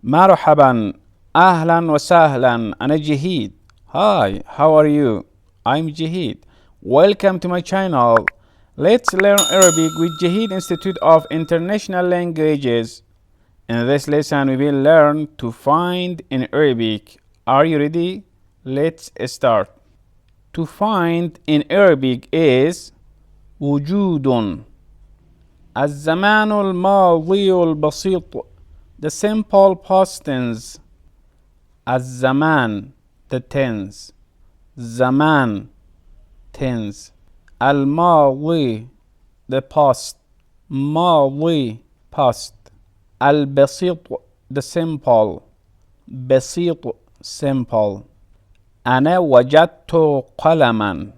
مرحبا. أهلا وسهلا. أنا جهيد. Hi, how are you? I'm Jaheed. Welcome to my channel. Let's learn Arabic with Jaheed Institute of International Languages. In this lesson, we will learn to find in Arabic. Are you ready? Let's start. To find in Arabic is وجود. الزمان الماضي البسيط. The simple past tense. الزمان the tense. زمان tense. الماضي the past. ماضي past. البسيط the simple. بسيط simple. أنا وجدت قلما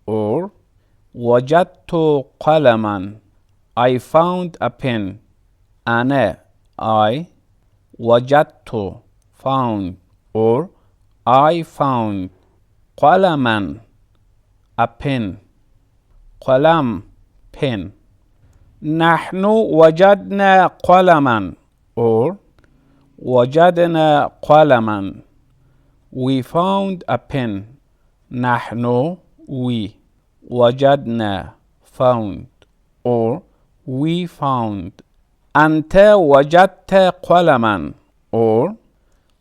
or وجدت قلما. I found a pen. أنا I وجدت found or I found قلما a pen. قلم pen. نحن وجدنا قلما or وجدنا قلما. We found a pen. نحن we. وجدنا found or we found. أنت وجدت قلما or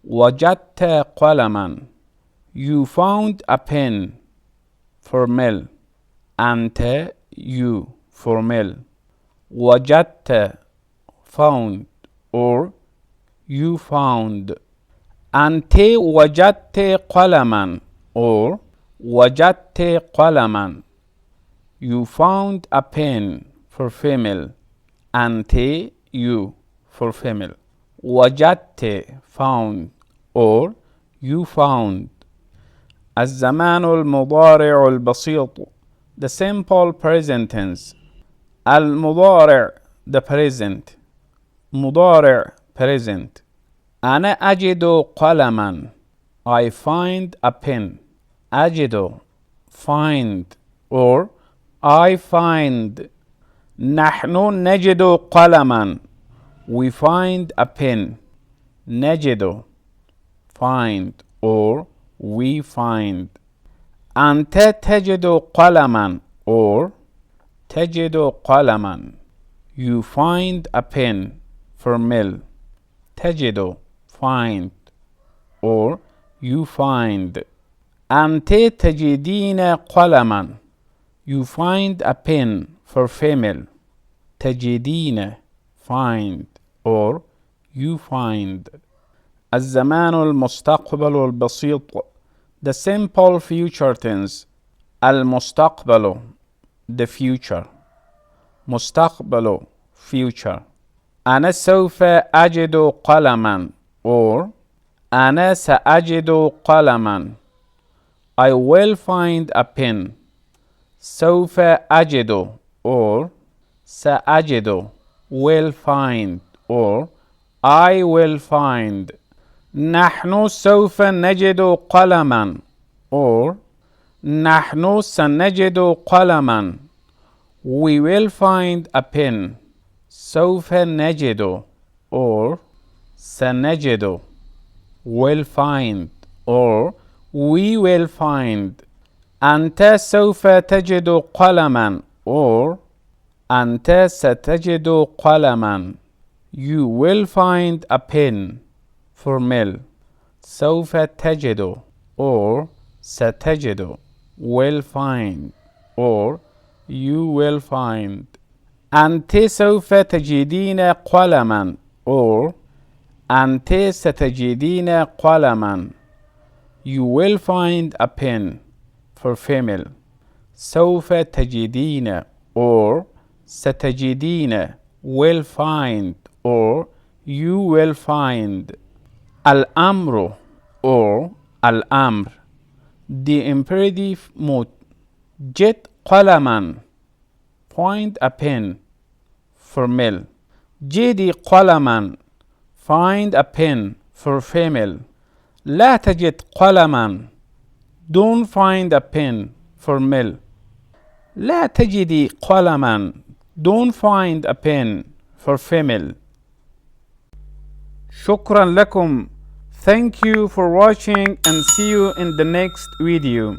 وجدت قلما. You found a pen. Formal. أنت you formal. وجدت found or you found. أنت وجدت قلما or وجدت قلما. You found a pen for female. أنت you for female. وجدت found or you found. الزمان المضارع البسيط the simple present tense. المضارع the present. مضارع present. أنا أجد قلما. I find a pen. أجد find or I find. نحن نجد قلما. We find a pen. نجد find or we find. أنت تجد قلما or تجد قلما. You find a pen. Formal. تجد find or you find. أنت تجدين قلما. You find a pen for female. تجدين find or you find. الزمان المستقبل البسيط the simple future tense. المستقبل the future. مستقبل future. أنا سوف أجد قلما or أنا سأجد قلما. I will find a pen. سوف أجد or سأجد will find or I will find. نحن سوف نجد قلما or نحن سنجد قلما. We will find a pen. سوف نجد or سنجد will find or we will find. أنت سوف تجد قلما or أنت ستجد قلما. You will find a pen. Formal. سوف تجد or ستجد will find or you will find. أنت سوف تجدين قلما or أنت ستجدين قلما. You will find a pen. For female. سوف تجدين or ستجدين will find or you will find. الأمر or الأمر the imperative mood. جد قلما. Find a pen. Formal. جدي قلما. Find a pen. For female. لا تجد قلما. Don't find a pen. Formal. لا تجدي قلما. Don't find a pen. For female. شكرا لكم. Thank you for watching and see you in the next video.